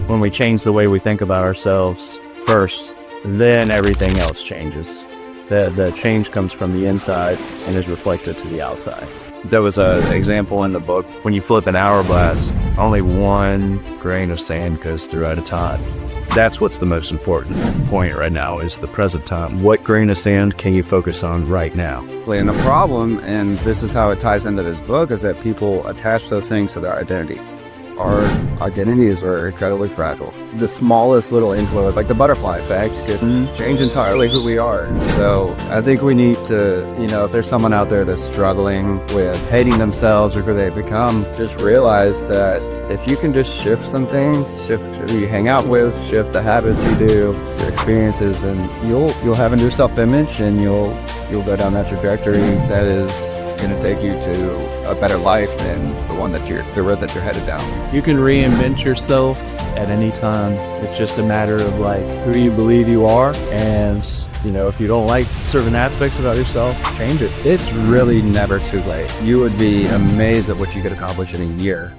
when we change the way we think about ourselves first, then everything else changes. The change comes from the inside and is reflected to the outside. There was an example in the book. When you flip an hourglass, only one grain of sand goes through at a time. That's what's the most important point right now, is the present time. What grain of sand can you focus on right now? And the problem, and this is how it ties into this book, is that people attach those things to their identity. Our identities are incredibly fragile. The smallest little influence, like the butterfly effect, can change entirely who we are. And so I think we need to, if there's someone out there that's struggling with hating themselves or who they've become, just realize that if you can just shift some things, shift who you hang out with, shift the habits you do, your experiences, and you'll have a new self-image, and you'll go down that trajectory that is going to take you to a better life than the one that the road that you're headed down. You can reinvent yourself at any time. It's just a matter of who you believe you are, and if you don't like certain aspects about yourself, change it. It's really never too late. You would be amazed at what you could accomplish in a year.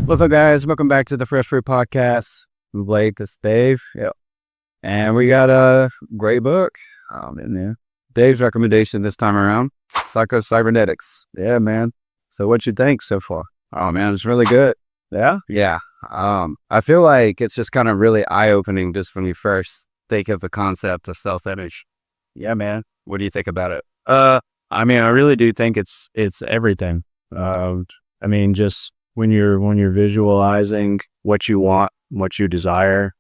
What's up, guys? Welcome back to the Fresh Fruit Podcast. I'm Blake, this is Dave. Yep. And we got a great book in there. Dave's recommendation this time around, Psycho-Cybernetics. Yeah, man. So what you think so far? Oh, man, it's really good. Yeah? Yeah. I feel like it's just kind of really eye-opening just when you first think of the concept of self-image. Yeah, man. What do you think about it? I really do think it's everything. Just when you're visualizing what you want, what you desire,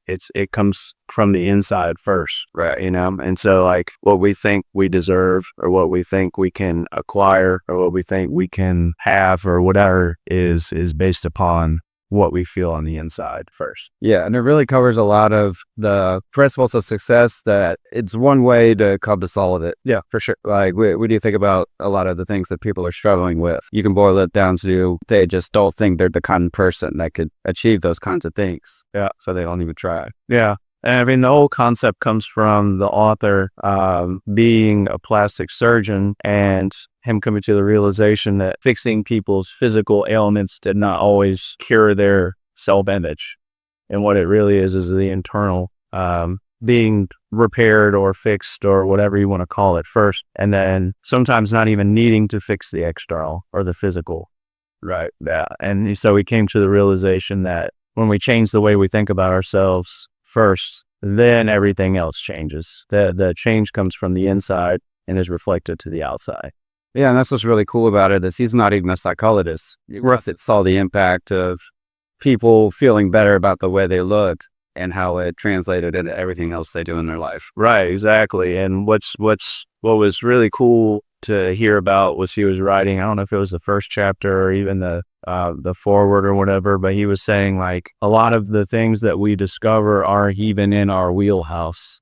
it comes from the inside first, right? And so what we think we deserve, or what we think we can acquire, or what we think we can have, or whatever is based upon what we feel on the inside first. Yeah, and it really covers a lot of the principles of success, that it's one way to come to solve it. Yeah, for sure. What do you think about a lot of the things that people are struggling with? You can boil it down to they just don't think they're the kind of person that could achieve those kinds of things. Yeah. So they don't even try. Yeah. And the whole concept comes from the author being a plastic surgeon, and him coming to the realization that fixing people's physical ailments did not always cure their self-image. And what it really is the internal being repaired or fixed, or whatever you want to call it first. And then sometimes not even needing to fix the external or the physical. Right. Yeah. And so we came to the realization that when we change the way we think about ourselves first, then everything else changes. The change comes from the inside and is reflected to the outside. Yeah, and that's what's really cool about it, is he's not even a psychologist. Russ saw the impact of people feeling better about the way they looked and how it translated into everything else they do in their life. Right, exactly. And what was really cool to hear about was he was writing, I don't know if it was the first chapter or even the foreword or whatever, but he was saying a lot of the things that we discover are even in our wheelhouse.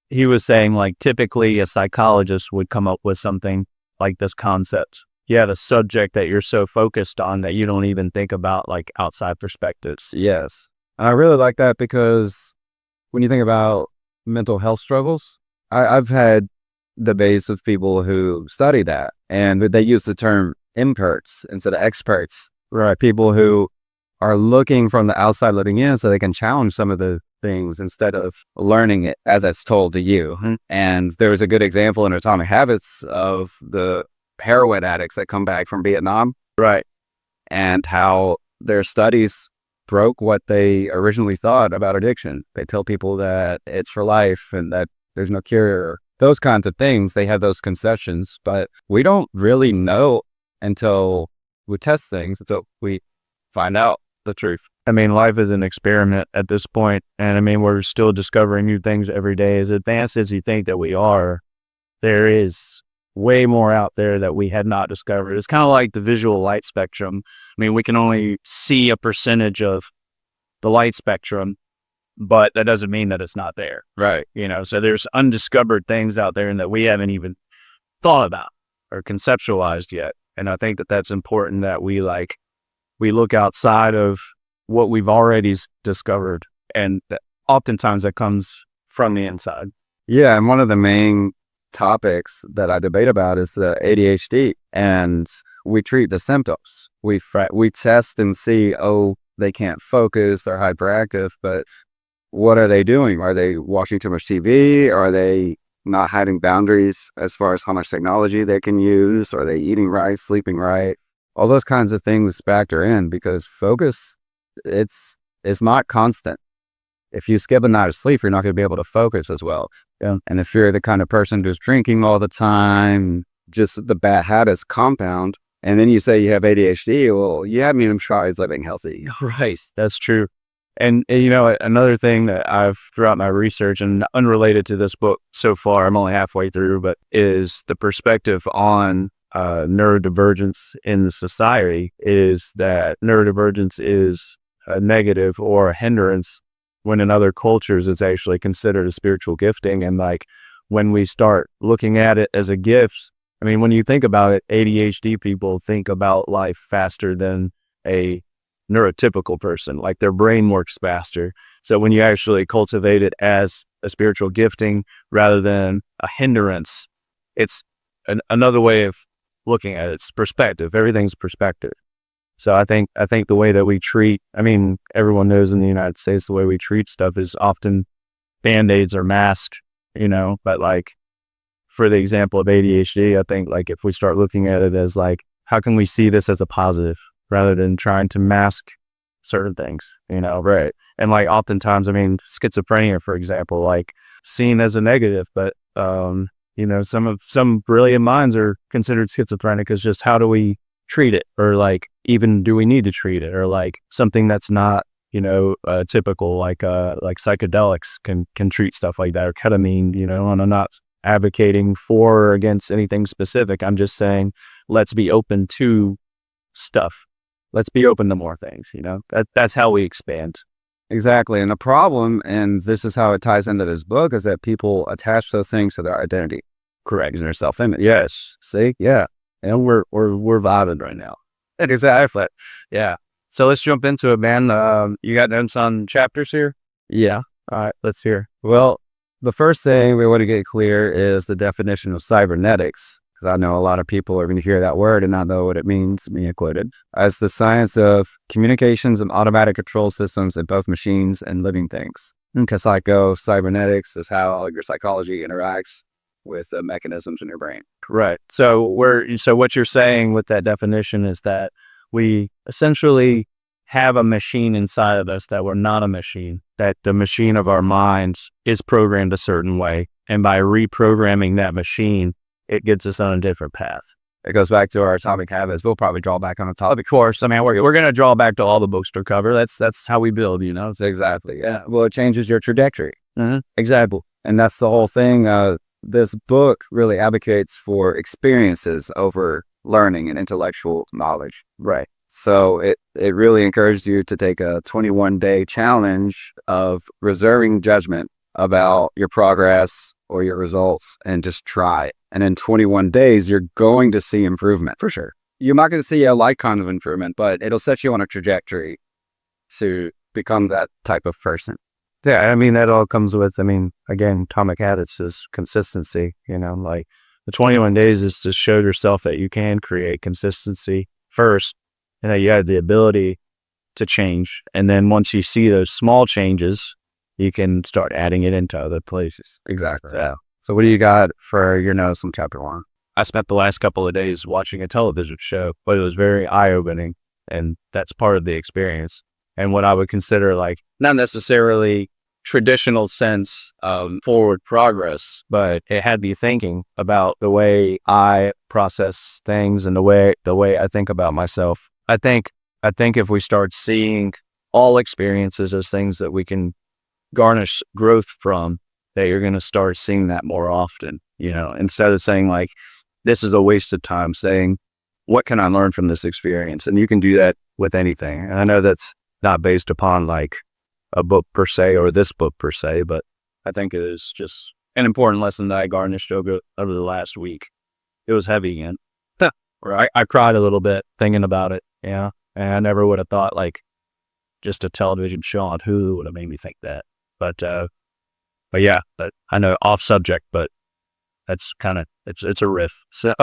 He was saying typically a psychologist would come up with something like this concept. Yeah, the subject that you're so focused on that you don't even think about outside perspectives. Yes. And I really like that, because when you think about mental health struggles, I've had debates with people who study that, and they use the term imperts instead of experts. Right. People who are looking from the outside looking in so they can challenge some of the things instead of learning it as it's told to you. Mm-hmm. And there was a good example in Atomic Habits of the heroin addicts that come back from Vietnam. Right. And how their studies broke what they originally thought about addiction. They tell people that it's for life and that there's no cure. Those kinds of things. They have those conceptions, but we don't really know until we test things, until we find out the truth. Life is an experiment at this point, and we're still discovering new things every day. As advanced as you think that we are, there is way more out there that we had not discovered. It's kind of like the visual light spectrum. We can only see a percentage of the light spectrum, but that doesn't mean that it's not there. Right. So there's undiscovered things out there and that we haven't even thought about or conceptualized yet. And I think that that's important, that we we look outside of what we've already discovered. And oftentimes that comes from the inside. Yeah, and one of the main topics that I debate about is ADHD, and we treat the symptoms. We test and see, oh, they can't focus, they're hyperactive, but what are they doing? Are they watching too much TV? Are they not having boundaries as far as how much technology they can use? Are they eating right, sleeping right? All those kinds of things factor in, because focus, it's not constant. If you skip a night of sleep, you're not going to be able to focus as well. Yeah. And if you're the kind of person who's drinking all the time, just the bad habits compound, and then you say you have ADHD, well, you haven't even tried living healthy. Right. That's true. And you know, another thing that I've throughout my research, and unrelated to this book so far, I'm only halfway through, but is the perspective on neurodivergence in society, is that neurodivergence is a negative or a hindrance, when in other cultures it's actually considered a spiritual gifting. And like, when we start looking at it as a gift, I mean, when you think about it, ADHD people think about life faster than a neurotypical person. Like, their brain works faster. So when you actually cultivate it as a spiritual gifting rather than a hindrance, it's another way of looking at it. It's perspective. Everything's perspective. So I think the way that we treat, I mean, everyone knows in the United States, the way we treat stuff is often Band-Aids or masks, you know, but like, for the example of ADHD, I think like if we start looking at it as like, how can we see this as a positive rather than trying to mask certain things, you know? Right. And like, oftentimes, I mean, schizophrenia, for example, like seen as a negative, but, you know, some brilliant minds are considered schizophrenic as just, how do we treat it? Or like, even do we need to treat it? Or like something that's not, you know, typical, like psychedelics can treat stuff like that, or ketamine, you know. And I'm not advocating for or against anything specific. I'm just saying, let's be open to stuff. Let's be open to more things, you know. That's how we expand. Exactly. And the problem, and this is how it ties into this book, is that people attach those things to their identity. Correct. Their self-image. Yes. See? Yeah. And we're vibing right now. Exactly. Yeah. So let's jump into it, man. You got notes on chapters here? Yeah. All right, let's hear. Well, the first thing we want to get clear is the definition of cybernetics, because I know a lot of people are going to hear that word and not know what it means, me included, as the science of communications and automatic control systems in both machines and living things. Because cybernetics is how your psychology interacts with the mechanisms in your brain. Right. So what you're saying with that definition is that we essentially have a machine inside of us that we're not a machine, that the machine of our minds is programmed a certain way. And by reprogramming that machine, it gets us on a different path. It goes back to our atomic habits. We'll probably draw back on atomic. Of course, I mean, we're going to draw back to all the books to cover. That's how we build, you know. Exactly. Yeah. Well, it changes your trajectory. Exactly. And that's the whole thing. This book really advocates for experiences over learning and intellectual knowledge. Right. So it really encouraged you to take a 21-day challenge of reserving judgment about your progress or your results, and just try. And in 21 days, you're going to see improvement for sure. You're not going to see a light kind of improvement, but it'll set you on a trajectory to become that type of person. Yeah, I mean, that all comes with, I mean, again, atomic habits is consistency, you know, like the 21 days is to show yourself that you can create consistency first, and that you have the ability to change. And then once you see those small changes, you can start adding it into other places. Exactly. So what do you got for your notes from chapter 1? I spent the last couple of days watching a television show, but it was very eye-opening, and that's part of the experience. And what I would consider like not necessarily traditional sense of forward progress, but it had me thinking about the way I process things and the way I think about myself. I think if we start seeing all experiences as things that we can garnish growth from, that you're going to start seeing that more often, you know, instead of saying like, this is a waste of time, saying, what can I learn from this experience? And you can do that with anything. And I know that's not based upon like a book per se or this book per se, but I think it is just an important lesson that I garnished over the last week. It was heavy again. Or I cried a little bit thinking about it. Yeah. And I never would have thought like just a television show on Hulu would have made me think that. But yeah, but I know off subject, but that's kind of, it's a riff. So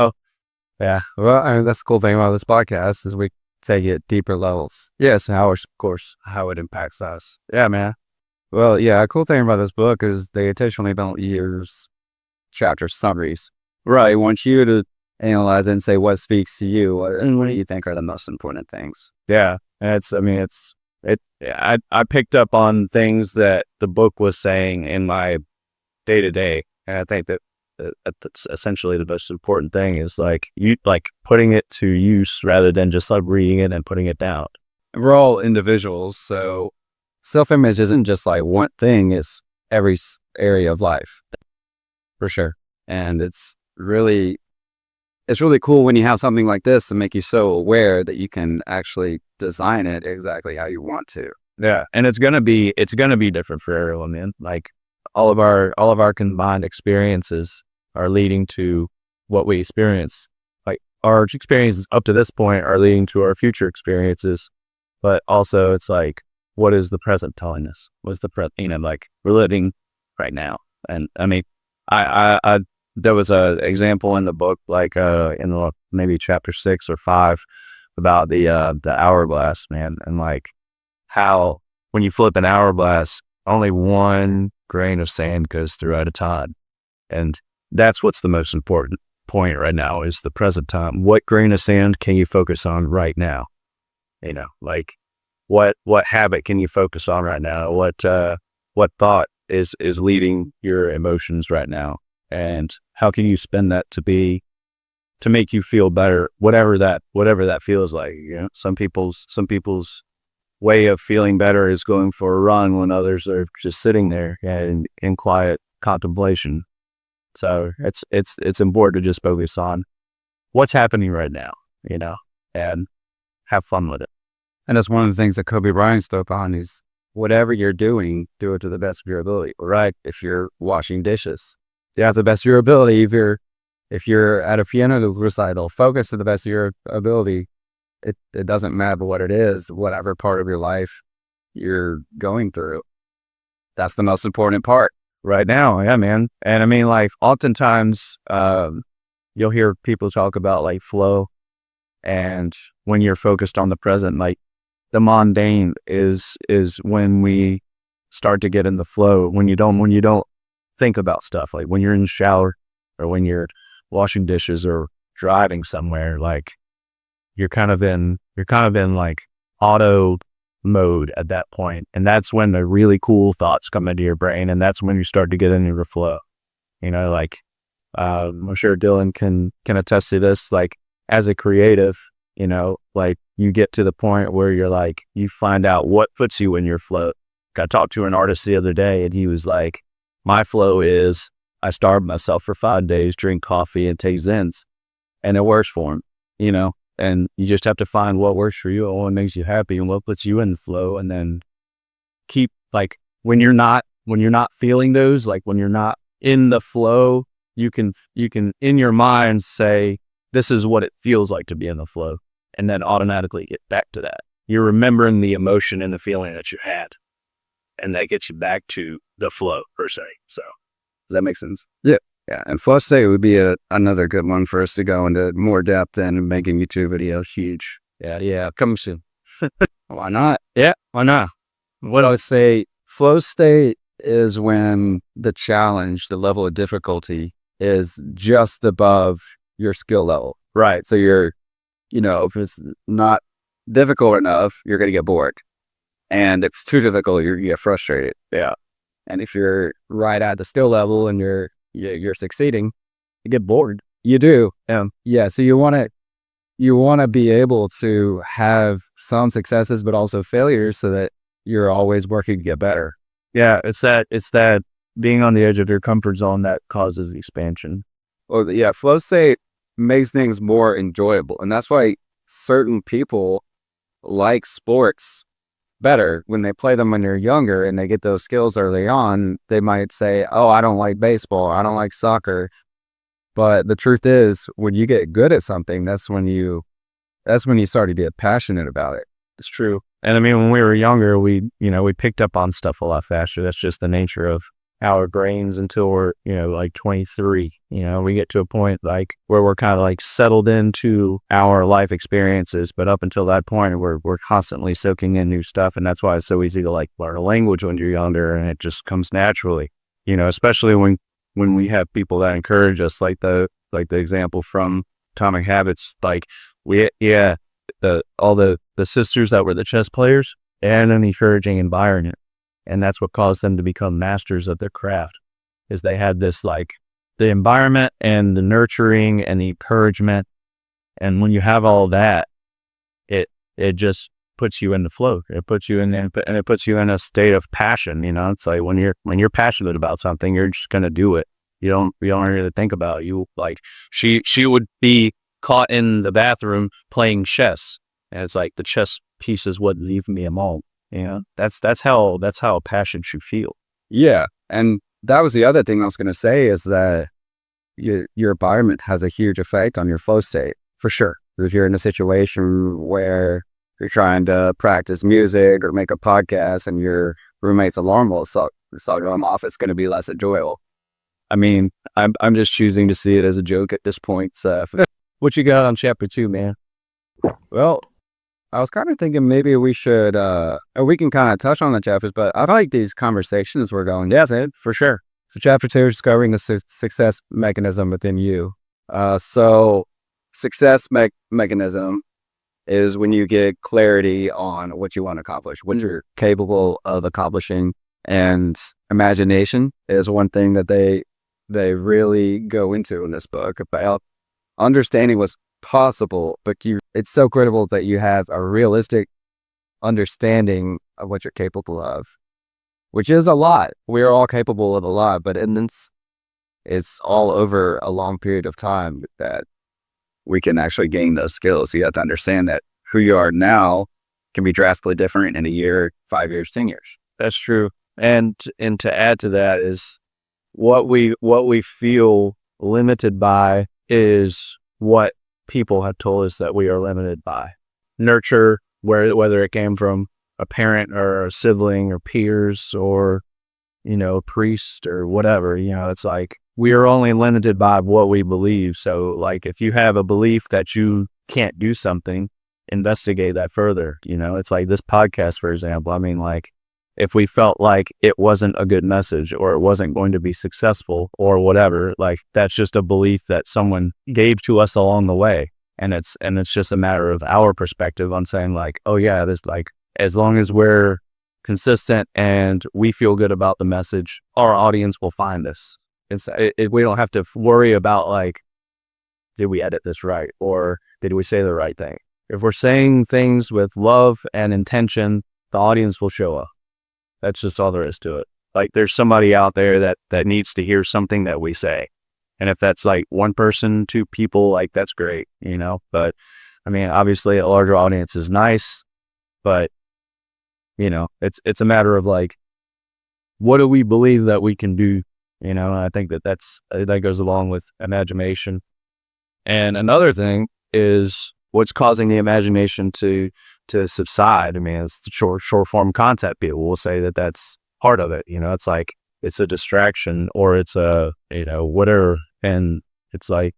Yeah. Well, I mean, that's the cool thing about this podcast is we take it deeper levels. yes, of course, how it impacts us. Yeah, man. Well, yeah, a cool thing about this book is they intentionally don't use chapter summaries. Right. They want you to analyze it and say what speaks to you. What do you think are the most important things? Yeah. I picked up on things that the book was saying in my day to day. And I think that's essentially the most important thing is like you like putting it to use rather than just like reading it and putting it down. And we're all individuals. So self-image isn't just like one thing. It's every area of life for sure. And it's really cool when you have something like this to make you so aware that you can actually design it exactly how you want to. Yeah. And it's gonna be different for everyone, man. Like all of our combined experiences are leading to what we experience. Like our experiences up to this point are leading to our future experiences. But also it's like, what is the present telling us? What's the like we're living right now. And I mean, I there was a example in the book, like in the maybe chapter 6 or 5 about the hourglass, man, and like how when you flip an hourglass, only one grain of sand goes through at a time, and that's what's the most important point right now is the present time. What grain of sand can you focus on right now? Like what habit can you focus on right now? What thought is leading your emotions right now? And how can you spend that to make you feel better, whatever that feels like. Some people's way of feeling better is going for a run when others are just sitting there and in quiet contemplation. So it's important to just focus on what's happening right now, and have fun with it. And that's one of the things that Kobe Bryant spoke on is whatever you're doing, do it to the best of your ability. Right? If you're washing dishes, yeah, to the best of your ability. If you're at a piano recital, focus to the best of your ability. It doesn't matter what it is, whatever part of your life you're going through. That's the most important part right now. Yeah, man. And I mean, like oftentimes, you'll hear people talk about like flow, and when you're focused on the present, like the mundane is when we start to get in the flow. When you don't think about stuff, like when you're in the shower or when you're washing dishes or driving somewhere, like you're kind of in like auto mode at that point. And that's when the really cool thoughts come into your brain. And that's when you start to get into your flow, like, I'm sure Dylan can attest to this. Like as a creative, like you get to the point where you're like, you find out what puts you in your flow. I talked to an artist the other day and he was like, my flow is I starve myself for 5 days, drink coffee and take Zens, and it works for him, and you just have to find what works for you and what makes you happy and what puts you in the flow. And then keep like, when you're not feeling those, like when you're not in the flow, you can in your mind say, this is what it feels like to be in the flow. And then automatically get back to that. You're remembering the emotion and the feeling that you had. And that gets you back to the flow per se. So does that make sense? Yeah. Yeah. And flow state would be another good one for us to go into more depth and making YouTube videos huge. Yeah. Coming soon. Why not? Yeah. Why not? What I would say, flow state is when the challenge, the level of difficulty is just above your skill level. Right. So you're, if it's not difficult enough, you're going to get bored. And if it's too difficult, you get frustrated. Yeah. And if you're right at the skill level and you're succeeding, you get bored. You do. Yeah. So you want to be able to have some successes, but also failures so that you're always working to get better. Yeah. It's that being on the edge of your comfort zone that causes expansion. Well, yeah. Flow state makes things more enjoyable. And that's why certain people like sports better when they play them when they're younger and they get those skills early on. They might say, oh, I don't like baseball, I don't like soccer. But the truth is, when you get good at something, that's when you that's when you start to get passionate about it. It's true. And I mean, when we were younger, we picked up on stuff a lot faster. That's just the nature of our brains until we're, like 23. We get to a point like where we're kind of like settled into our life experiences. But up until that point, we're constantly soaking in new stuff. And that's why it's so easy to like learn a language when you're younger, and it just comes naturally, especially when we have people that encourage us, like the example from Atomic Habits, like all the sisters that were the chess players, and an encouraging environment. And that's what caused them to become masters of their craft, is they had this, like, the environment and the nurturing and the encouragement. And when you have all that, it just puts you in the flow. It puts you in, and it puts you in a state of passion. It's like when you're passionate about something, you're just going to do it. You don't really think about it. You, like, she would be caught in the bathroom playing chess, and it's like the chess pieces wouldn't leave me alone. That's how a passion should feel. Yeah. And that was the other thing I was going to say, is that your environment has a huge effect on your flow state, for sure. If you're in a situation where you're trying to practice music or make a podcast and your roommate's alarm will start going off, it's going to be less enjoyable. I mean, I'm just choosing to see it as a joke at this point. So what you got on chapter 2, man? Well, I was kind of thinking maybe we should, we can kind of touch on the chapters, but I like these conversations we're going. Yeah, for sure. So chapter 2 is discovering the success mechanism within you. So success mechanism is when you get clarity on what you want to accomplish, what you're capable of accomplishing. And imagination is one thing that they really go into in this book, about understanding what's possible, but it's so critical that you have a realistic understanding of what you're capable of, which is a lot. We are all capable of a lot, but it's all over a long period of time that we can actually gain those skills. You have to understand that who you are now can be drastically different in a year, 5 years, 10 years. That's true. And to add to that is what we feel limited by is what people have told us that we are limited by. Nurture, whether it came from a parent or a sibling or peers or, a priest or whatever, it's like we are only limited by what we believe. So, like, if you have a belief that you can't do something, investigate that further. It's like this podcast, for example. I mean, like, if we felt like it wasn't a good message or it wasn't going to be successful or whatever, like, that's just a belief that someone gave to us along the way. And it's just a matter of our perspective on saying, like, oh yeah, this, like, as long as we're consistent and we feel good about the message, our audience will find us. We don't have to worry about, like, did we edit this right? Or did we say the right thing? If we're saying things with love and intention, the audience will show up. That's just all there is to it. Like, there's somebody out there that needs to hear something that we say. And if that's like one person, 2 people, like, that's great, But I mean, obviously a larger audience is nice, but it's a matter of, like, what do we believe that we can do? And I think that goes along with imagination. And another thing is what's causing the imagination to subside. I mean, it's the short form content. People will say that that's part of it. It's like, it's a distraction, or it's a, whatever. And it's like,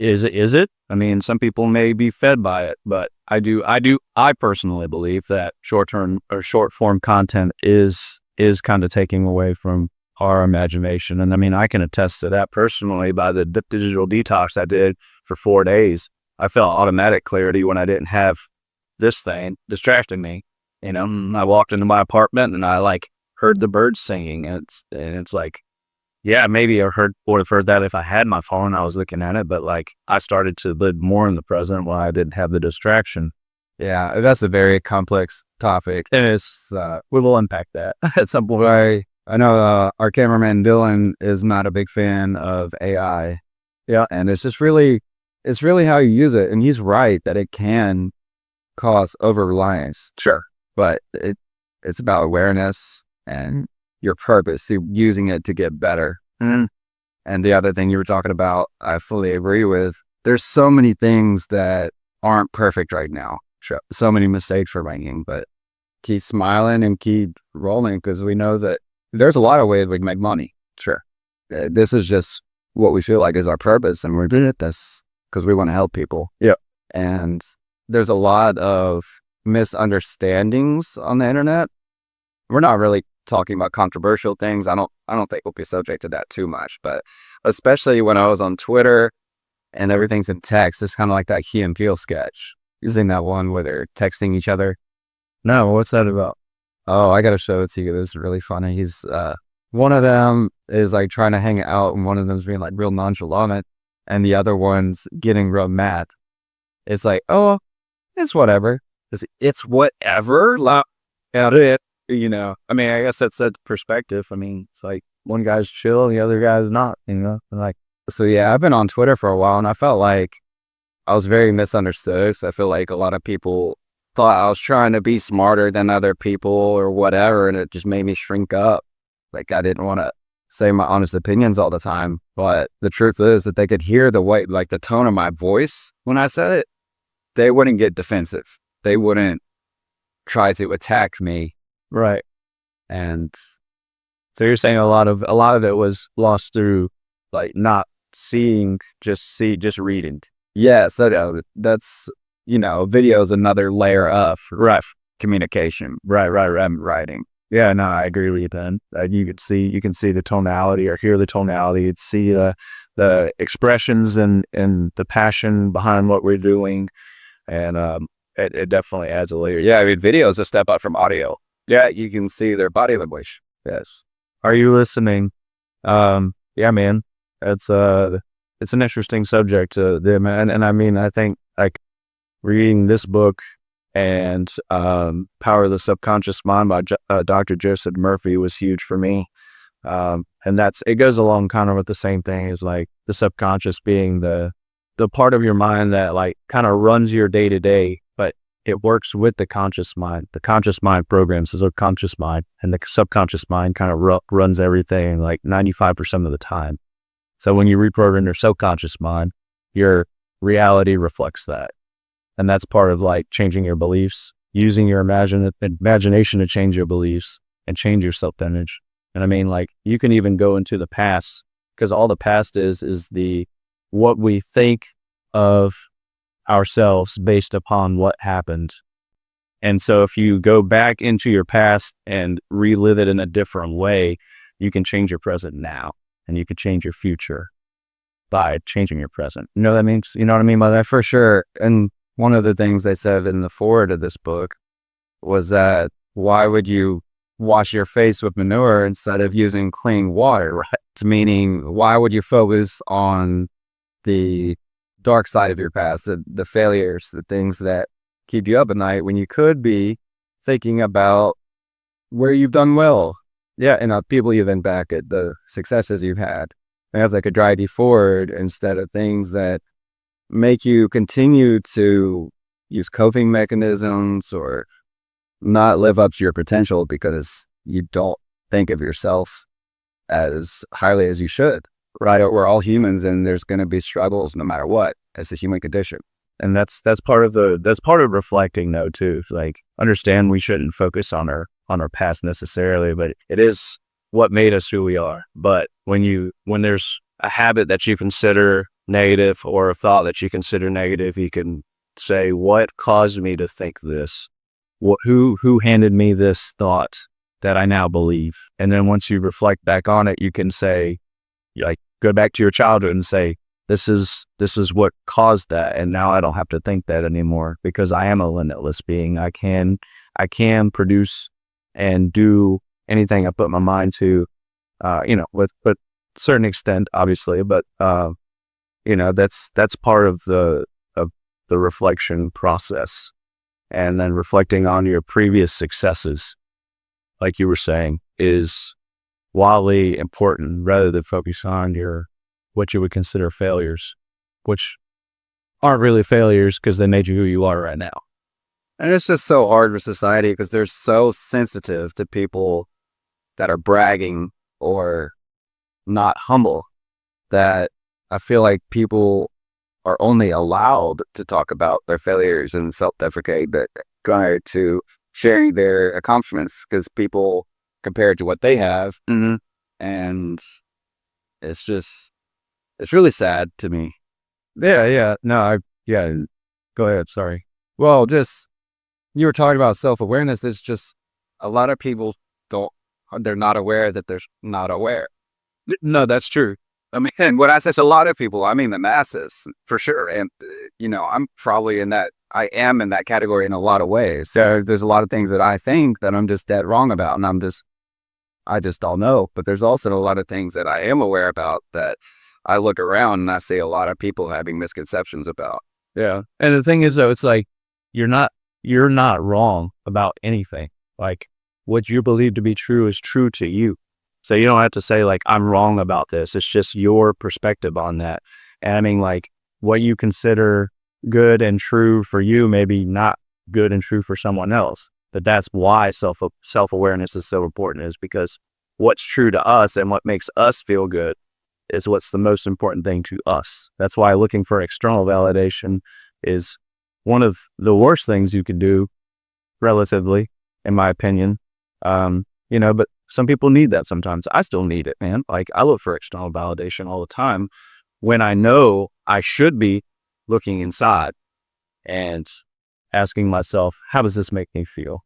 is it? I mean, some people may be fed by it, but I personally believe that short form content is kind of taking away from our imagination. And I mean, I can attest to that personally by the digital detox I did for 4 days. I felt automatic clarity when I didn't have this thing distracting me. I walked into my apartment and I, like, heard the birds singing, and it's like, yeah, maybe I would have heard that if I had my phone, I was looking at it, but, like, I started to live more in the present when I didn't have the distraction. Yeah, that's a very complex topic. And we will unpack that at some point. I know our cameraman Dylan is not a big fan of AI. Yeah. And it's really how you use it. And he's right that it can cause over-reliance. Sure. But it's about awareness and your purpose, using it to get better. Mm. And the other thing you were talking about, I fully agree with. There's so many things that aren't perfect right now. Sure. So many mistakes we're making, but keep smiling and keep rolling because we know that there's a lot of ways we can make money. Sure. This is just what we feel like is our purpose, and we're doing it this because we want to help people. Yeah. And there's a lot of misunderstandings on the internet. We're not really talking about controversial things. I don't think we'll be subject to that too much, but especially when I was on Twitter and everything's in text, it's kind of like that Key and Peele sketch. Using that one where they're texting each other. No, what's that about? Oh, I gotta show it to you. It's really funny. He's one of them is like trying to hang out, and one of them's being like real nonchalant, and the other one's getting real mad. It's like, oh, it's whatever. It's whatever. Yeah, it. You know, I mean, I guess that's perspective. I mean, it's like one guy's chill, the other guy's not. You know, like so. Yeah, I've been on Twitter for a while, and I felt like I was very misunderstood. So I feel like a lot of people thought I was trying to be smarter than other people or whatever, and it just made me shrink up. Like I didn't want to say my honest opinions all the time. But the truth is that they could hear the way, like the tone of my voice when I said it. They wouldn't get defensive. They wouldn't try to attack me. right. And So you're saying a lot of it was lost through like not seeing, just reading. yeah, so that's, video is another layer of communication. Right. Writing. Yeah, no, I agree with you, Ben. You can see the tonality or hear the tonality. You'd see the expressions and the passion behind what we're doing, and it definitely adds a layer. Yeah, I mean, video is a step up from audio. Yeah, you can see their body language. Yes. Are you listening? Yeah, man. It's an interesting subject. And I mean, I think like reading this book and Power of the Subconscious Mind by Dr. Joseph Murphy was huge for me. And it goes along kind of with the same thing as like the subconscious being the part of your mind that like kind of runs your day to day, but it works with the conscious mind. The conscious mind programs the subconscious mind, and the subconscious mind kind of runs everything like 95% of the time. So when you reprogram your subconscious mind, your reality reflects that. And that's part of like changing your beliefs, using your imagination to change your beliefs and change your self-image. And I mean, like you can even go into the past, because all the past is what we think of ourselves based upon what happened. And so if you go back into your past and relive it in a different way, you can change your present now, and you can change your future by changing your present. You know what that means? You know what I mean by that? For sure. And one of the things they said in the foreword of this book was that why would you wash your face with manure instead of using clean water, right? Meaning, why would you focus on the dark side of your past, the failures, the things that keep you up at night, when you could be thinking about where you've done well? Yeah, and people you've been back at, the successes you've had. Things that could drive you forward instead of things that make you continue to use coping mechanisms or not live up to your potential because you don't think of yourself as highly as you should, right? We're all humans, and there's going to be struggles no matter what. It's a human condition. And that's part of reflecting though too. Like understand we shouldn't focus on our past necessarily, but it is what made us who we are. But when there's a habit that you consider negative or a thought that you consider negative, you can say, what caused me to think this? Who handed me this thought that I now believe? And then once you reflect back on it, you can say, like, go back to your childhood and say, this is what caused that, and now I don't have to think that anymore because I am a limitless being. I can produce and do anything I put my mind to, with a certain extent, obviously, but that's part of the reflection process. And then reflecting on your previous successes, like you were saying, is wildly important rather than focus on what you would consider failures, which aren't really failures because they made you who you are right now. And it's just so hard for society because they're so sensitive to people that are bragging or not humble that I feel like people are only allowed to talk about their failures and self-deprecate that prior to sharing their accomplishments, because people compare it to what they have, and it's really sad to me. Yeah. No, yeah. Go ahead. Sorry. Well, just you were talking about self-awareness. It's just a lot of people they're not aware that they're not aware. No, that's true. I mean, when I say a lot of people, I mean the masses for sure. And, I'm probably I am in that category in a lot of ways. So there's a lot of things that I think that I'm just dead wrong about, and I just don't know. But there's also a lot of things that I am aware about that I look around and I see a lot of people having misconceptions about. Yeah. And the thing is, though, it's like, you're not wrong about anything. Like, what you believe to be true is true to you. So you don't have to say like, I'm wrong about this. It's just your perspective on that. And I mean, like, what you consider good and true for you may be not good and true for someone else. But that's why self-awareness is so important, is because what's true to us and what makes us feel good is what's the most important thing to us. That's why looking for external validation is one of the worst things you could do, relatively, in my opinion. But some people need that sometimes. I still need it, man. Like, I look for external validation all the time when I know I should be looking inside and asking myself, how does this make me feel?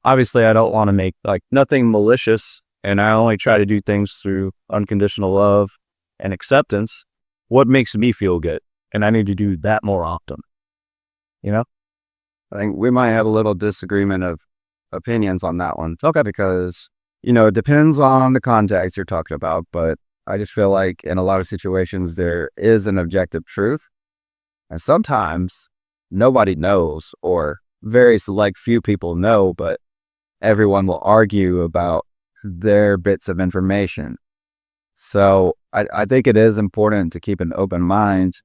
Obviously, I don't want to make like nothing malicious, and I only try to do things through unconditional love and acceptance. What makes me feel good? And I need to do that more often. I think we might have a little disagreement of opinions on that one. Okay. Because, it depends on the context you're talking about, but I just feel like in a lot of situations, there is an objective truth. And sometimes nobody knows, or very select few people know, but everyone will argue about their bits of information. So I think it is important to keep an open mind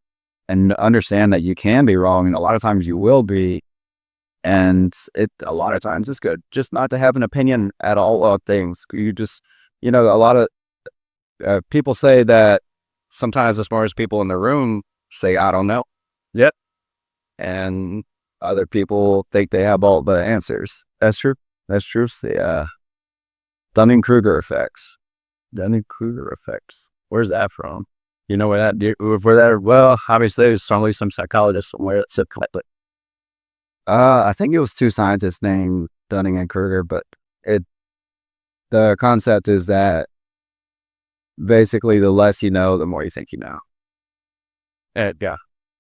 and understand that you can be wrong. And a lot of times you will be. And a lot of times it's good just not to have an opinion at all of things. You just, a lot of people say that sometimes the smartest people in the room say, I don't know. Yep. And other people think they have all the answers. That's true. It's the Dunning-Kruger effects. Dunning-Kruger effects. Where's that from? You know where that, well, obviously there's probably some psychologist somewhere that said that. I think it was two scientists named Dunning and Kruger, but the concept is that basically the less you know, the more you think you know.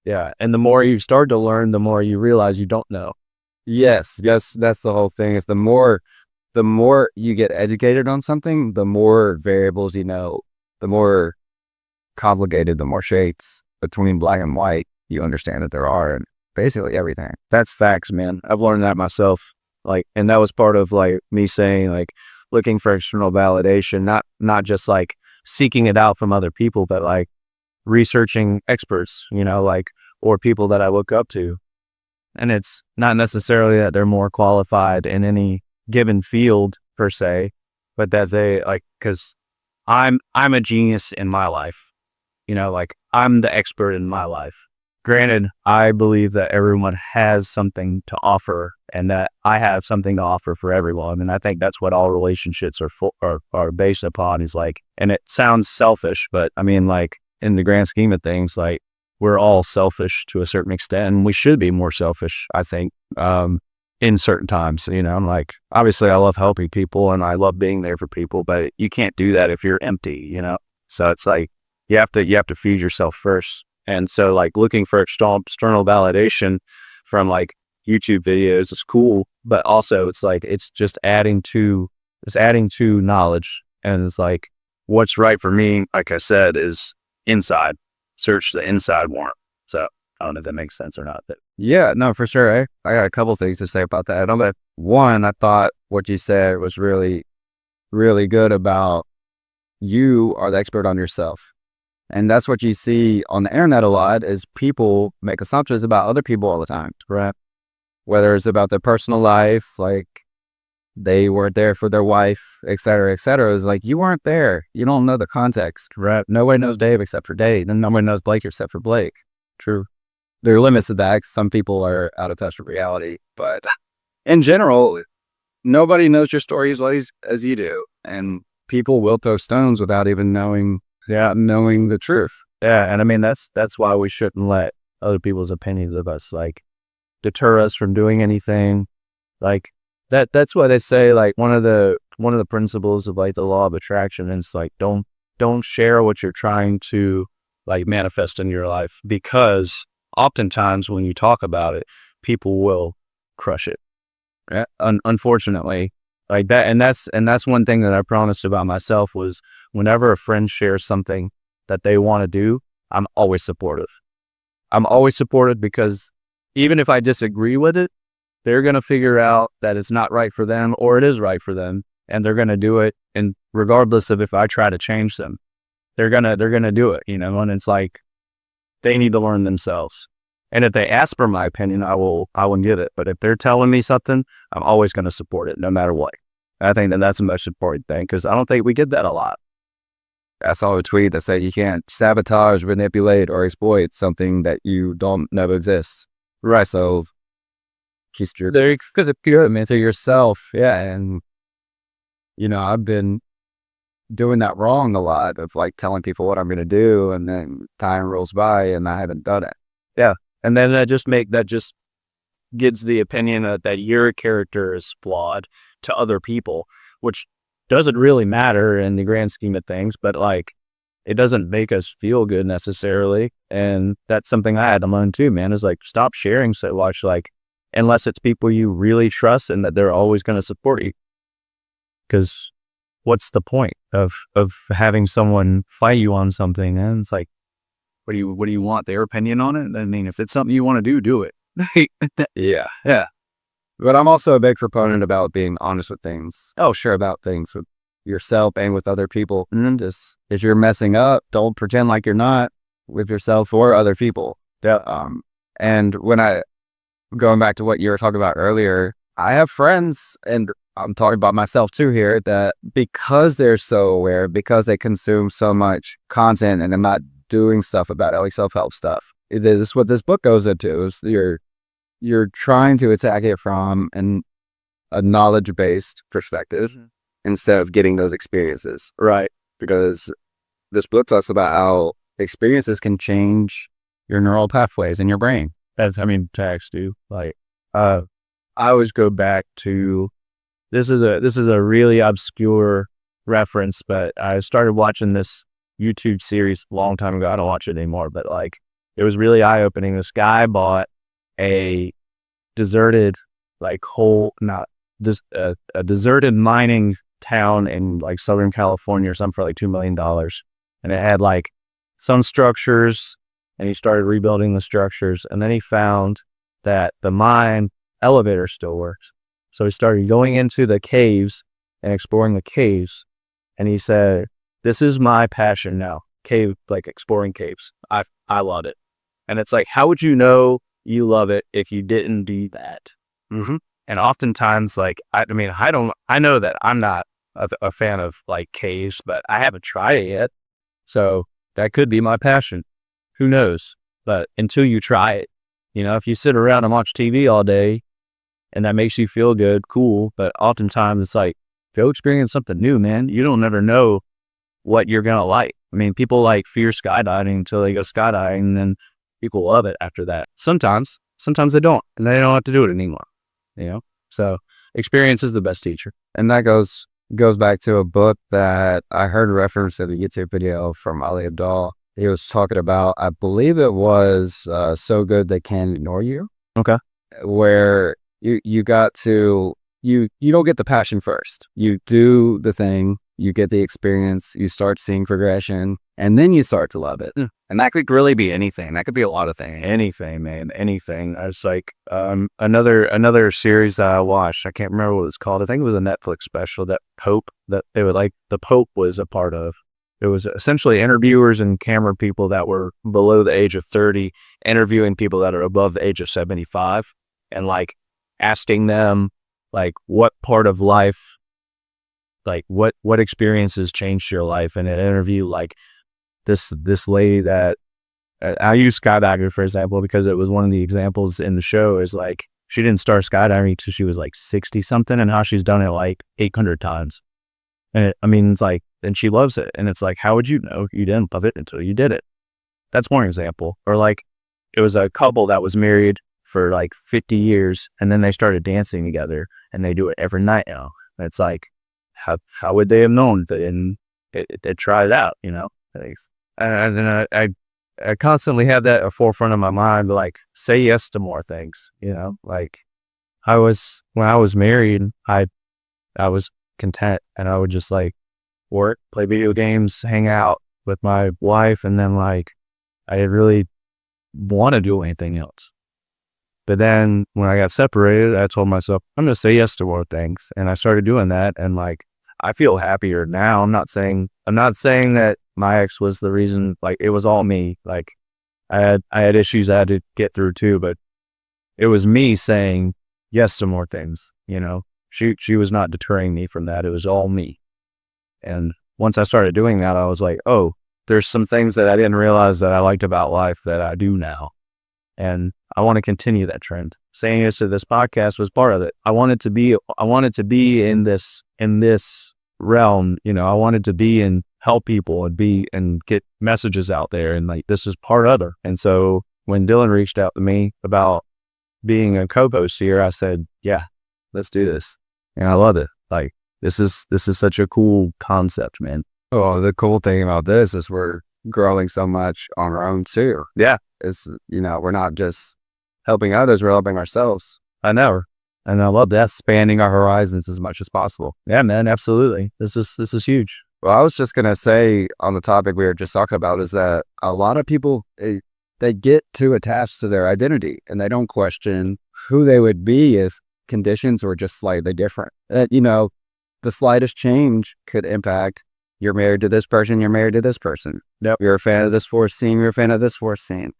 Yeah. And the more you start to learn, the more you realize you don't know. Yes, that's the whole thing. Is the more you get educated on something, the more variables you know, the more complicated, the more shades between black and white you understand that there are. And basically everything. That's facts, man. I've learned that myself. Like, and that was part of like me saying like looking for external validation, not just like seeking it out from other people, but like researching experts, or people that I look up to. And it's not necessarily that they're more qualified in any given field per se, but that they because I'm a genius in my life, I'm the expert in my life. Granted, I believe that everyone has something to offer, and that I have something to offer for everyone. And I think that's what all relationships are based upon, is like, and it sounds selfish, but I mean, like, in the grand scheme of things, like, we're all selfish to a certain extent, and we should be more selfish, I think, in certain times, like, obviously I love helping people and I love being there for people, but you can't do that if you're empty, So it's like, you have to feed yourself first. And so like looking for external validation from like YouTube videos is cool, but also it's like, it's adding to knowledge. And it's like, what's right for me, like I said, is inside. Search the inside warrant. So I don't know if that makes sense or not. But yeah, no, for sure. I got a couple things to say about that. One, I thought what you said was really, really good about you are the expert on yourself. And that's what you see on the internet a lot, is people make assumptions about other people all the time. right. Whether it's about their personal life, like they weren't there for their wife, et cetera, et cetera. It's like, you weren't there. You don't know the context. Right. Nobody knows Dave except for Dave. And nobody knows Blake except for Blake. True. There are limits to that. 'Cause some people are out of touch with reality, but in general, nobody knows your story as well as you do, and people will throw stones without even knowing the truth. Yeah, and I mean that's why we shouldn't let other people's opinions of us like deter us from doing anything. Like that's why they say like one of the principles of like the law of attraction is like don't share what you're trying to like manifest in your life, because oftentimes when you talk about it, people will crush it. Yeah. Unfortunately, like that, and that's one thing that I promised about myself was whenever a friend shares something that they want to do, I'm always supportive. I'm always supportive because even if I disagree with it, they're going to figure out that it's not right for them or it is right for them, and they're going to do it. And regardless of if I try to change them, they're going to do it, you know, and it's like, they need to learn themselves. And if they ask for my opinion, I will get it. But if they're telling me something, I'm always going to support it no matter what. And I think that that's the most important thing, because I don't think we get that a lot. I saw a tweet that said you can't sabotage, manipulate, or exploit something that you don't know exists. Right. So keep your because it's good, man, to yourself. Yeah. And, you know, I've been doing that wrong a lot of like telling people what I'm going to do, and then time rolls by and I haven't done it. Yeah. And then that just gives the opinion that your character is flawed to other people, which doesn't really matter in the grand scheme of things, but like it doesn't make us feel good necessarily. And that's something I had to learn too, man, is like stop sharing so much, like unless it's people you really trust and that they're always going to support you. Because what's the point of having someone fight you on something? And it's like, what do you want their opinion on it? I mean, if it's something you want to do it. Yeah. Yeah. But I'm also a big proponent about being honest with things. Oh, sure. About things with yourself and with other people. And just if you're messing up, don't pretend like you're not with yourself or other people. Yeah. And going back to what you were talking about earlier, I have friends, and I'm talking about myself too here, that because they're so aware, because they consume so much content and I'm not doing stuff about it, like self-help stuff. This is what this book goes into, is you're trying to attack it from a knowledge-based perspective instead of getting those experiences. Right. Because this book talks about how experiences can change your neural pathways in your brain. Tax do. Like, I always go back to, this is a really obscure reference, but I started watching this YouTube series a long time ago. I don't watch it anymore, but like, it was really eye-opening. This guy bought a deserted, like a deserted mining town in like Southern California or something for like $2 million. And it had like some structures, and he started rebuilding the structures. And then he found that the mine elevator still worked. So he started going into the caves and exploring the caves. And he said, this is my passion now. Like exploring caves. I love it. And it's like, how would you know you love it if you didn't do that? Mm-hmm. And oftentimes, like, I know that I'm not a fan of like caves, but I haven't tried it yet. So that could be my passion. Who knows? But until you try it, you know, if you sit around and watch TV all day and that makes you feel good, cool. But oftentimes it's like, go experience something new, man. You don't ever know what you're going to like. I mean, people like fear skydiving until they go skydiving, and then people love it after that. Sometimes they don't, and they don't have to do it anymore, you know? So experience is the best teacher. And that goes back to a book that I heard referenced in a YouTube video from Ali Abdaal. He was talking about, I believe it was So Good They Can't Ignore You. Okay. Where you got to, you don't get the passion first. You do the thing, you get the experience, you start seeing progression, and then you start to love it. And that could really be anything. That could be a lot of things. Anything, man. Anything. I was like, another series that I watched, I can't remember what it was called. I think it was a Netflix special that the Pope was a part of. It was essentially interviewers and camera people that were below the age of 30, interviewing people that are above the age of 75, and like asking them like what part of life, like what experiences changed your life. In an interview, like this lady that I use skydiving for example because it was one of the examples in the show. Is like she didn't start skydiving until she was like 60 something, and how she's done it like 800 times. And it's like, and she loves it. And it's like, how would you know you didn't love it until you did it? That's one example. Or like, it was a couple that was married for like 50 years, and then they started dancing together, and they do it every night now. And it's like, how would they have known that? And they tried it out, Thanks. And then I constantly have that at the forefront of my mind, like say yes to more things, like when I was married, I was content, and I would just like work, play video games, hang out with my wife. And then like, I didn't really want to do anything else. But then when I got separated, I told myself, I'm going to say yes to more things. And I started doing that. And like, I feel happier now. I'm not saying that my ex was the reason, like it was all me. Like I had issues I had to get through too, but it was me saying yes to more things, She was not deterring me from that. It was all me. And once I started doing that, I was like, oh, there's some things that I didn't realize that I liked about life that I do now. And I want to continue that trend. Saying yes to this podcast was part of it. I wanted to be in this realm, I wanted to be and help people and get messages out there. And like, this is part of it. And so when Dylan reached out to me about being a co-host here, I said, yeah, let's do this. And I love it. Like, this is such a cool concept, man. Well, the cool thing about this is we're growing so much on our own too. Yeah. We're not just helping others, we're helping ourselves. I know. And I love that. Expanding our horizons as much as possible. Yeah, man, absolutely. This is huge. Well, I was just going to say on the topic we were just talking about is that a lot of people, they get too attached to their identity and they don't question who they would be if conditions were just slightly different. The slightest change could impact, you're married to this person, you're married to this person. Yep. You're a fan of this sports team, you're a fan of this sports team.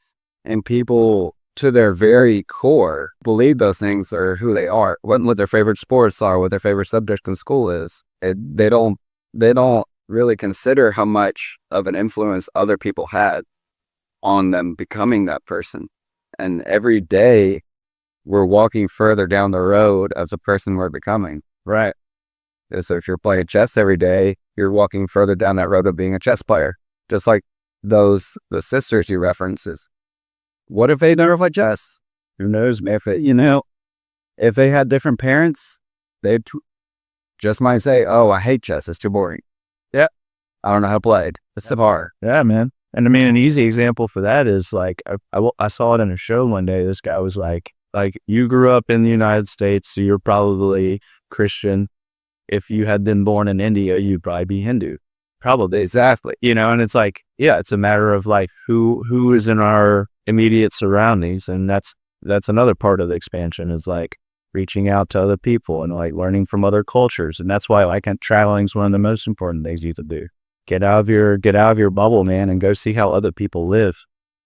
And people, to their very core, believe those things are who they are, what their favorite sports are, what their favorite subject in school is. They don't really consider how much of an influence other people had on them becoming that person. And every day we're walking further down the road of the person we're becoming. Right. So if you're playing chess every day, you're walking further down that road of being a chess player. Just like the sisters you references. What if they never played chess? Who knows? If they had different parents, they just might say, oh, I hate chess. It's too boring. Yeah. I don't know how to play it. It's so hard. Yeah, man. And an easy example for that is like, I saw it in a show one day. This guy was like you grew up in the United States, so you're probably Christian. If you had been born in India, you'd probably be Hindu. Probably. Exactly. And it's like, yeah, it's a matter of like who is in our immediate surroundings. And that's another part of the expansion is like reaching out to other people and like learning from other cultures. And that's why like traveling is one of the most important things you can do. Get out of your bubble, man, and go see how other people live.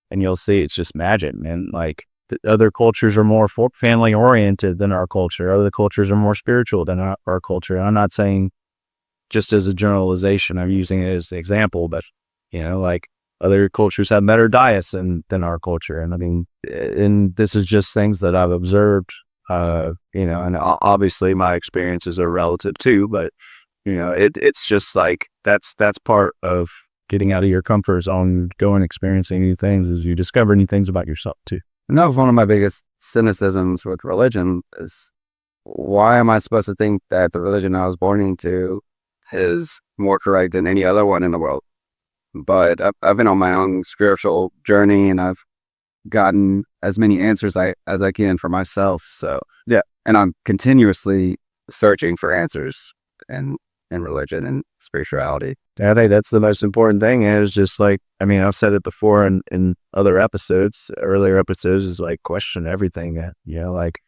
And you'll see it's just magic, man. Like the other cultures are more family oriented than our culture. Other cultures are more spiritual than our culture. And I'm not saying just as a generalization, I'm using it as an example, but like other cultures have better diets than our culture. And this is just things that I've observed, and obviously my experiences are relative too, but it's just like, that's part of getting out of your comfort zone, going experiencing new things as you discover new things about yourself too. And that was one of my biggest cynicisms with religion is, why am I supposed to think that the religion I was born into is more correct than any other one in the world? But I've been on my own spiritual journey and I've gotten as many answers as I can for myself. So yeah, and I'm continuously searching for answers in religion and spirituality. I think that's the most important thing is just like, I've said it before in other earlier episodes is like question everything, like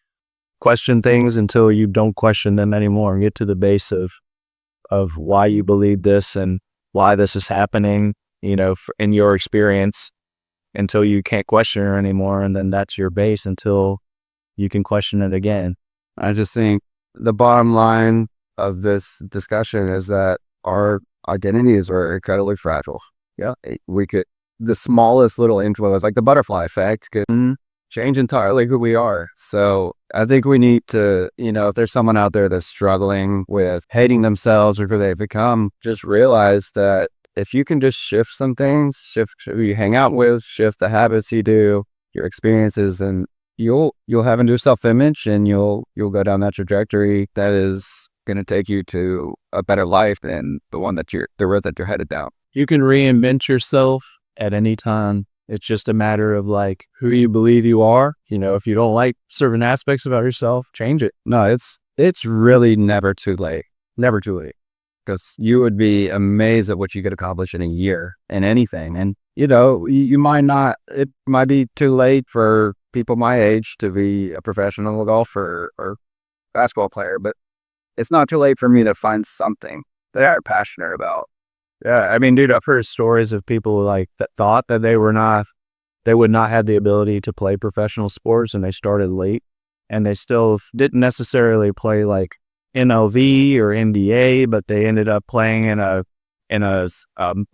question things until you don't question them anymore and get to the base of why you believe this and why this is happening, in your experience until you can't question it anymore. And then that's your base until you can question it again. I just think the bottom line of this discussion is that our identities are incredibly fragile. Yeah. We could the smallest little influence, like the butterfly effect, can change entirely who we are. So I think we need to, if there's someone out there that's struggling with hating themselves or who they've become, just realize that if you can just shift some things, shift who you hang out with, shift the habits you do, your experiences, and you'll have a new self-image, and you'll go down that trajectory that is going to take you to a better life than the one the road that you're headed down. You can reinvent yourself at any time. It's just a matter of like who you believe you are. If you don't like certain aspects about yourself, change it. No, it's really never too late. Never too late. Because you would be amazed at what you could accomplish in a year in anything. And, you might not, it might be too late for people my age to be a professional golfer or basketball player, but it's not too late for me to find something that I'm passionate about. Yeah, I mean, dude, I've heard stories of people like that thought that they would not have the ability to play professional sports, and they started late, and they still didn't necessarily play like MLB or NBA, but they ended up playing in a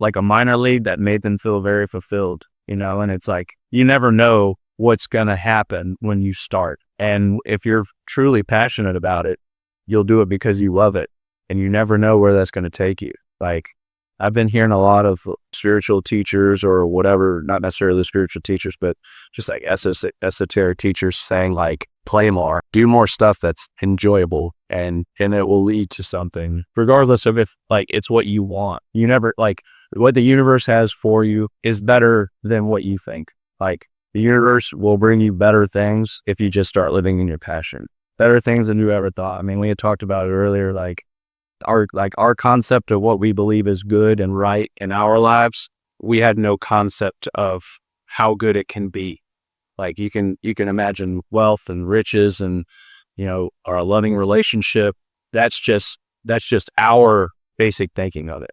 like a minor league that made them feel very fulfilled, and it's like, you never know what's going to happen when you start. And if you're truly passionate about it, you'll do it because you love it, and you never know where that's going to take you. Like, I've been hearing a lot of spiritual teachers or whatever, not necessarily spiritual teachers, but just like esoteric teachers saying like, play more, do more stuff that's enjoyable, and it will lead to something, regardless of if like it's what you want. You never, like, what the universe has for you is better than what you think. Like, the universe will bring you better things if you just start living in your passion. Better things than you ever thought. I mean, we had talked about it earlier, like our concept of what we believe is good and right in our lives. We had no concept of how good it can be. Like, you can imagine wealth and riches and, our loving relationship. That's just our basic thinking of it.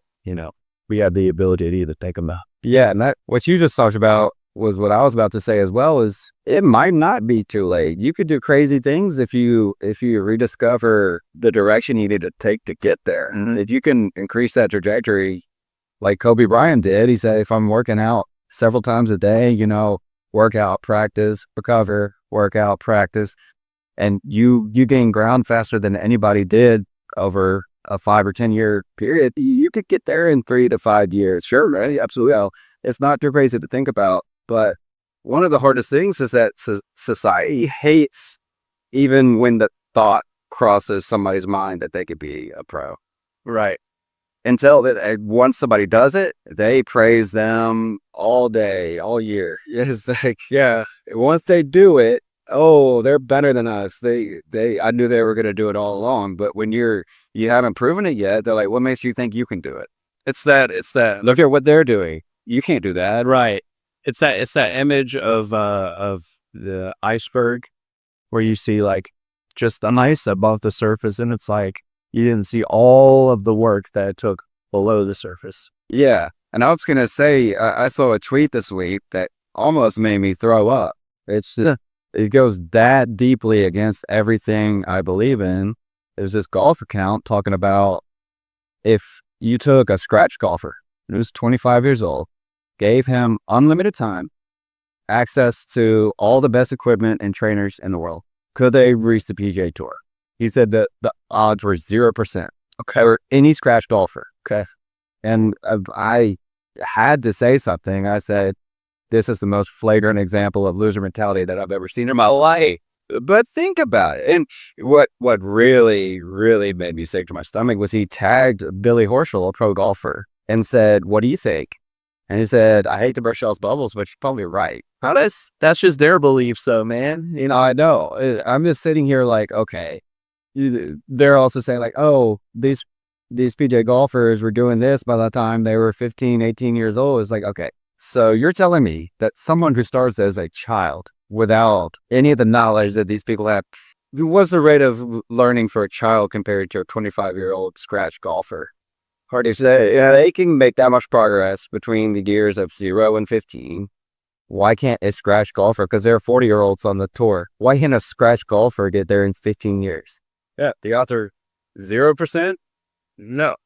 We have the ability to think about. Yeah. And what you just talked about was what I was about to say as well, is it might not be too late. You could do crazy things if you rediscover the direction you need to take to get there. Mm-hmm. If you can increase that trajectory like Kobe Bryant did, he said, if I'm working out several times a day, workout, practice, recover, workout, practice, and you gain ground faster than anybody did over a 5 or 10 year period, you could get there in 3 to 5 years. Sure, right? Absolutely. It's not too crazy to think about. But one of the hardest things is that society hates even when the thought crosses somebody's mind that they could be a pro. Right. Until once somebody does it, they praise them all day, all year. It's like, yeah, once they do it, oh, they're better than us. I knew they were going to do it all along. But when you haven't proven it yet, they're like, what makes you think you can do it? It's that. Look at what they're doing. You can't do that. Right. It's that image of the iceberg where you see like just an ice above the surface, and it's like you didn't see all of the work that it took below the surface. Yeah. And I was going to say, I saw a tweet this week that almost made me throw up. It goes that deeply against everything I believe in. There's this golf account talking about if you took a scratch golfer who's 25 years old, gave him unlimited time, access to all the best equipment and trainers in the world, could they reach the PGA Tour? He said that the odds were 0%. Okay. For any scratch golfer. Okay. And I had to say something. I said, this is the most flagrant example of loser mentality that I've ever seen in my life. But think about it. And what really, really made me sick to my stomach was he tagged Billy Horschel, a pro golfer, and said, what do you think? And he said, I hate to burst y'all's bubbles, but you're probably right. That's just their beliefs, though, man. I know. I'm just sitting here like, okay. They're also saying like, oh, these PGA golfers were doing this by the time they were 15, 18 years old. It's like, okay. So you're telling me that someone who starts as a child without any of the knowledge that these people have, what's the rate of learning for a child compared to a 25-year-old scratch golfer? Hard to say. Yeah, they can make that much progress between the years of 0 and 15. Why can't a scratch golfer, because there are 40-year-olds on the tour, why can't a scratch golfer get there in 15 years? Yeah, the odds are 0%. No,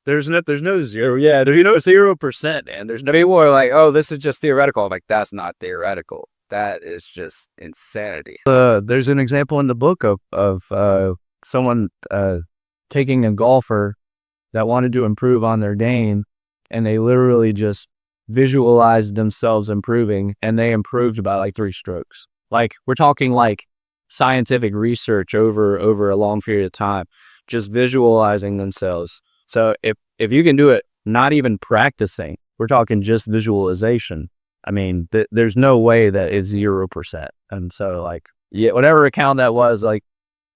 there's no zero. Yeah, there's 0%, and there's no. People are like, oh, this is just theoretical. I'm like, that's not theoretical. That is just insanity. There's an example in the book of someone taking a golfer that wanted to improve on their game, and they literally just visualized themselves improving, and they improved by like 3 strokes. Like, we're talking like scientific research over a long period of time, just visualizing themselves. So if you can do it, not even practicing, we're talking just visualization. I mean, there's no way that it's 0%. And so, like, yeah, whatever account that was, like,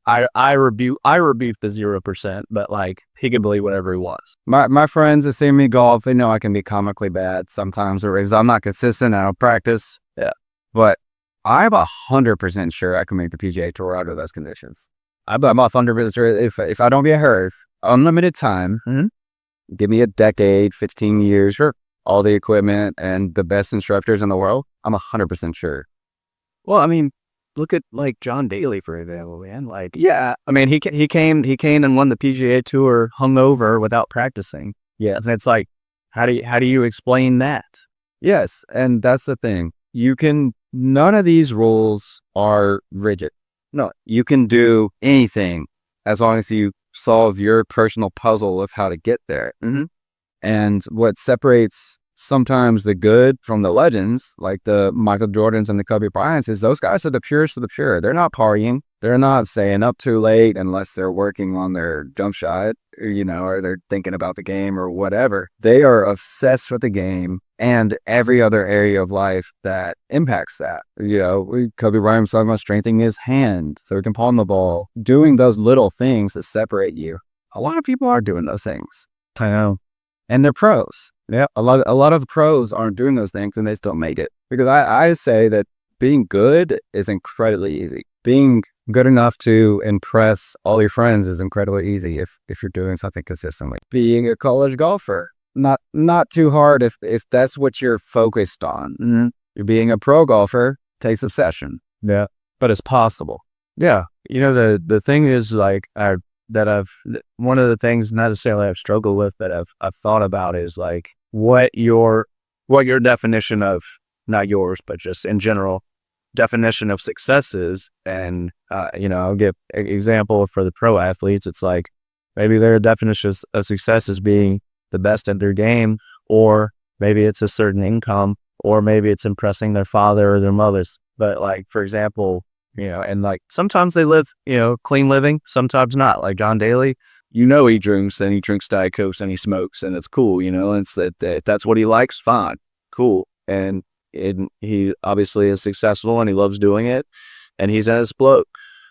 I rebuke the 0%, but like, he can believe whatever he wants. My friends that see me golf, they know I can be comically bad sometimes, or I'm not consistent. I don't practice. Yeah, but I'm 100% sure I can make the PGA Tour under those conditions. I'm 100% sure if I don't get hurt, unlimited time, give me a decade, 15 years, sure, all the equipment and the best instructors in the world, I'm 100% sure. Well, I mean, look at like John Daly, for example, man. Like, yeah, I mean, he came and won the PGA Tour hungover without practicing. Yeah, and it's like, how do you explain that? Yes, and that's the thing. None of these rules are rigid. No, you can do anything as long as you solve your personal puzzle of how to get there. And what separates sometimes the good from the legends, like the Michael Jordans and the Kobe Bryants, is those guys are the purest of the pure. They're not partying. They're not staying up too late unless they're working on their jump shot, or they're thinking about the game or whatever. They are obsessed with the game and every other area of life that impacts that. Kobe Bryant was talking about strengthening his hand so he can palm the ball, doing those little things that separate you. A lot of people are doing those things. I know. And they're pros. Yeah, a lot of pros aren't doing those things and they still make it. Because I say that being good is incredibly easy. Being good enough to impress all your friends is incredibly easy if you're doing something consistently. Being a college golfer, not too hard if that's what you're focused on. Being a pro golfer takes obsession. Yeah, but it's possible. Yeah, the thing is, like, one of the things not necessarily I've struggled with, but I've thought about is like what your definition of, not yours, but just in general definition of success is. And I'll give an example for the pro athletes. It's like maybe their definition of success is being the best at their game, or maybe it's a certain income, or maybe it's impressing their father or their mothers. But like, for example, and like sometimes they live, clean living, sometimes not. Like John Daly, he drinks Diet Coke and he smokes, and it's cool, and it's if that's what he likes, fine, cool. And he obviously is successful and he loves doing it, and he's at his bloke.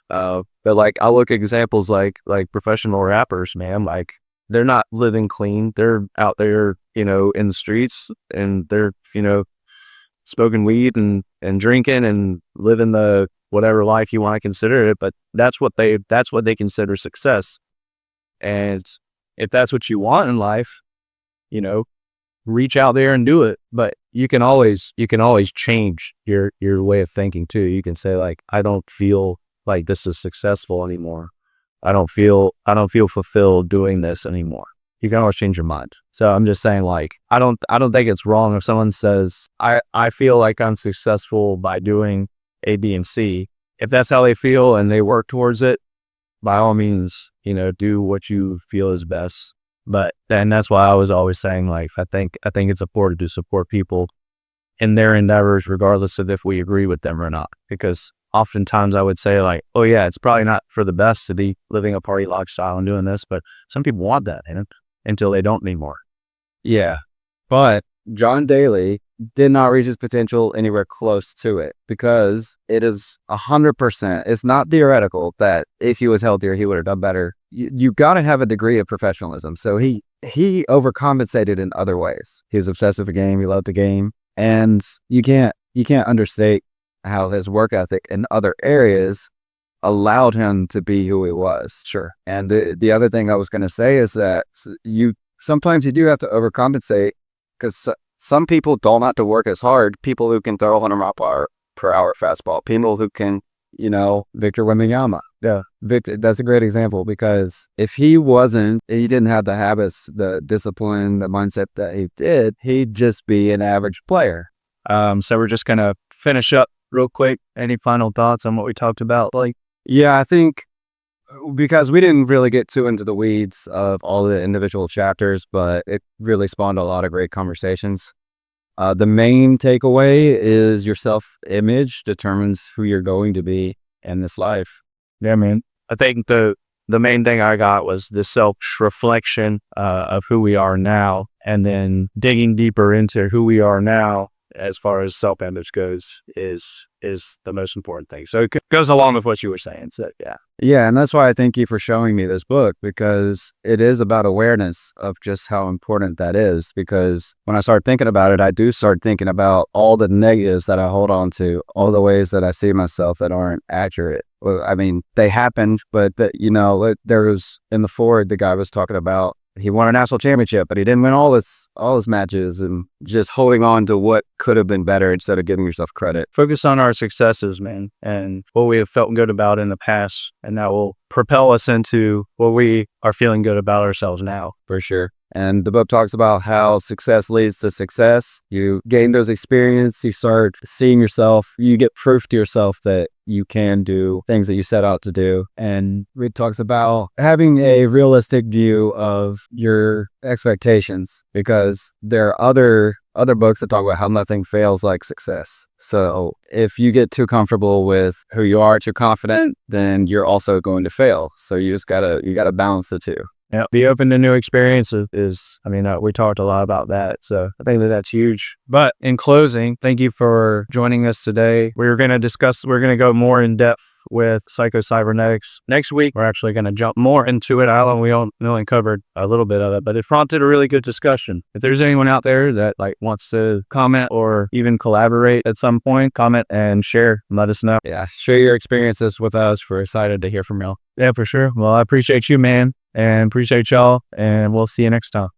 But like, I look at examples like professional rappers, man, like they're not living clean. They're out there, in the streets, and they're, smoking weed and drinking and living the whatever life you want to consider it. But that's what they consider success. And if that's what you want in life, reach out there and do it. But you can always change your way of thinking too. You can say, like, I don't feel like this is successful anymore. I don't feel fulfilled doing this anymore. You can always change your mind. So I'm just saying, like, I don't think it's wrong if someone says, I feel like I'm successful by doing A, B, and C. If that's how they feel and they work towards it, by all means, do what you feel is best. But then that's why I was always saying, like, I think it's important to support people in their endeavors, regardless of if we agree with them or not. Because oftentimes I would say, like, oh yeah, it's probably not for the best to be living a party lifestyle and doing this, but some people want that, until they don't anymore. Yeah, but John Daly did not reach his potential anywhere close to it, because it is 100%. It's not theoretical that if he was healthier, he would have done better. You got to have a degree of professionalism. So he overcompensated in other ways. He was obsessed with the game. He loved the game, and you can't understate how his work ethic in other areas allowed him to be who he was. Sure. And the other thing I was going to say is that sometimes you do have to overcompensate, because some people don't have to work as hard. People who can throw 100 mile per hour fastball, people who can Victor Wembanyama. Yeah. Victor, that's a great example, because if he didn't have the habits, the discipline, the mindset that he did, he'd just be an average player. So we're just going to finish up real quick. Any final thoughts on what we talked about? Yeah, I think because we didn't really get too into the weeds of all the individual chapters, but it really spawned a lot of great conversations. The main takeaway is your self-image determines who you're going to be in this life. Yeah, man. I think the main thing I got was the self-reflection of who we are now, and then digging deeper into who we are now as far as self-image goes is the most important thing. So it goes along with what you were saying. So yeah. Yeah, and that's why I thank you for showing me this book, because it is about awareness of just how important that is. Because when I start thinking about it, I do start thinking about all the negatives that I hold on to, all the ways that I see myself that aren't accurate. Well, I mean, they happened, but there was in the Ford, the guy was talking about, he won a national championship, but he didn't win all his matches, and just holding on to what could have been better instead of giving yourself credit. Focus on our successes, man, and what we have felt good about in the past, and that will propel us into what we are feeling good about ourselves now. For sure. And the book talks about how success leads to success. You gain those experiences, you start seeing yourself, you get proof to yourself that you can do things that you set out to do. And it talks about having a realistic view of your expectations, because there are other books that talk about how nothing fails like success. So if you get too comfortable with who you are, too confident, then you're also going to fail. So you gotta balance the two. Yeah, be open to new experiences we talked a lot about that. So I think that's huge. But in closing, thank you for joining us today. We're going to go more in depth with psycho-cybernetics. Next week, we're actually going to jump more into it. We only covered a little bit of it, but it prompted a really good discussion. If there's anyone out there that wants to comment or even collaborate at some point, comment and share, let us know. Yeah, share your experiences with us. We're excited to hear from y'all. Yeah, for sure. Well, I appreciate you, man, and appreciate y'all, and we'll see you next time.